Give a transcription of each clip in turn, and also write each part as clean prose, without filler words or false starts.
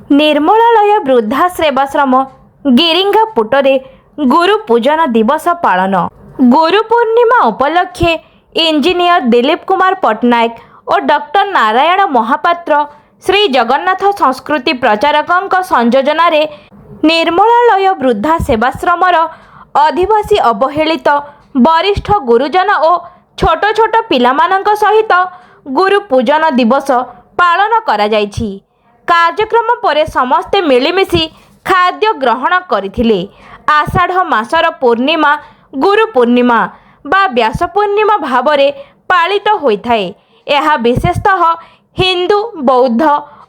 ନିର୍ମଳାଳୟ ବୃଦ୍ଧାଶ୍ରବାଶ୍ରମ ଗିରିଙ୍ଗା ପୁଟରେ ଗୁରୁ ପୂଜନ ଦିବସ ପାଳନ। ଗୁରୁ ପୂର୍ଣ୍ଣିମା ଉପଲକ୍ଷେ ଇଞ୍ଜିନିୟର ଦିଲ୍ଲୀପ କୁମାର ପଟ୍ଟନାୟକ ଓ ଡକ୍ଟର ନାରାୟଣ ମହାପାତ୍ର ଶ୍ରୀ ଜଗନ୍ନାଥ ସଂସ୍କୃତି ପ୍ରଚାରକଙ୍କ ସଂଯୋଜନାରେ ନିର୍ମଳାଳୟ ବୃଦ୍ଧା ସେବାଶ୍ରମର ଅଧିବାସୀ ଅବହେଳିତ ବରିଷ୍ଠ ଗୁରୁଜନ ଓ ଛୋଟ ଛୋଟ ପିଲାମାନଙ୍କ ସହିତ ଗୁରୁ ପୂଜନ ଦିବସ ପାଳନ କରାଯାଇଛି। କାର୍ଯ୍ୟକ୍ରମ ପରେ ସମସ୍ତେ ମିଳିମିଶି ଖାଦ୍ୟ ଗ୍ରହଣ କରିଥିଲେ। ଆଷାଢ଼ ମାସର ପୂର୍ଣ୍ଣିମା ଗୁରୁ ପୂର୍ଣ୍ଣିମା ବା ବ୍ୟାସ ପୂର୍ଣ୍ଣିମା ଭାବରେ ପାଳିତ ହୋଇଥାଏ। ଏହା ବିଶେଷତଃ ହିନ୍ଦୁ, ବୌଦ୍ଧ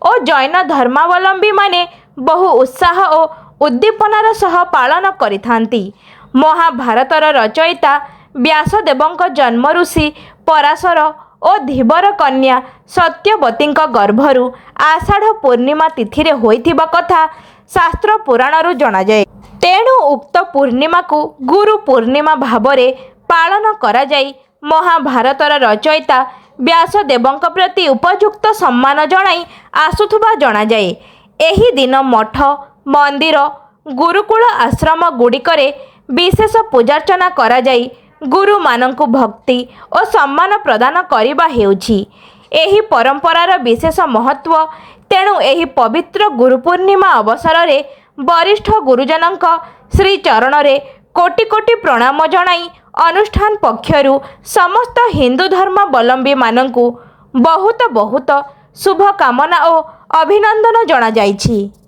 ଓ ଜୈନ ଧର୍ମାବଲମ୍ବୀମାନେ ବହୁ ଉତ୍ସାହ ଓ ଉଦ୍ଦୀପନାର ସହ ପାଳନ କରିଥାନ୍ତି। ମହାଭାରତର ରଚୟିତା ବ୍ୟାସଦେବଙ୍କ ଜନ୍ମ ଋଷି ପରାଶର ଓ ଧୀବର କନ୍ୟା ସତ୍ୟବତୀଙ୍କ ଗର୍ଭରୁ ଆଷାଢ଼ ପୂର୍ଣ୍ଣିମା ତିଥିରେ ହୋଇଥିବା କଥା ଶାସ୍ତ୍ର ପୁରାଣରୁ ଜଣାଯାଏ। ତେଣୁ ଉକ୍ତ ପୂର୍ଣ୍ଣିମାକୁ ଗୁରୁ ପୂର୍ଣ୍ଣିମା ଭାବରେ ପାଳନ କରାଯାଇ ମହାଭାରତର ରଚୟିତା ବ୍ୟାସଦେବଙ୍କ ପ୍ରତି ଉପଯୁକ୍ତ ସମ୍ମାନ ଜଣାଇ ଆସୁଥିବା ଜଣାଯାଏ। ଏହି ଦିନ ମଠ, ମନ୍ଦିର, ଗୁରୁକୁଳ ଆଶ୍ରମ ଗୁଡ଼ିକରେ ବିଶେଷ ପୂଜାର୍ଚ୍ଚନା କରାଯାଇ ଗୁରୁମାନଙ୍କୁ ଭକ୍ତି ଓ ସମ୍ମାନ ପ୍ରଦାନ କରିବା ହେଉଛି ଏହି ପରମ୍ପରାର ବିଶେଷ ମହତ୍ତ୍ୱ। ତେଣୁ ଏହି ପବିତ୍ର ଗୁରୁ ପୂର୍ଣ୍ଣିମା ଅବସରରେ ବରିଷ୍ଠ ଗୁରୁଜନଙ୍କ ଶ୍ରୀଚରଣରେ କୋଟି କୋଟି ପ୍ରଣାମ ଜଣାଇ ଅନୁଷ୍ଠାନ ପକ୍ଷରୁ ସମସ୍ତ ହିନ୍ଦୁ ଧର୍ମାବଲମ୍ବୀମାନଙ୍କୁ ବହୁତ ବହୁତ ଶୁଭକାମନା ଓ ଅଭିନନ୍ଦନ ଜଣାଯାଇଛି।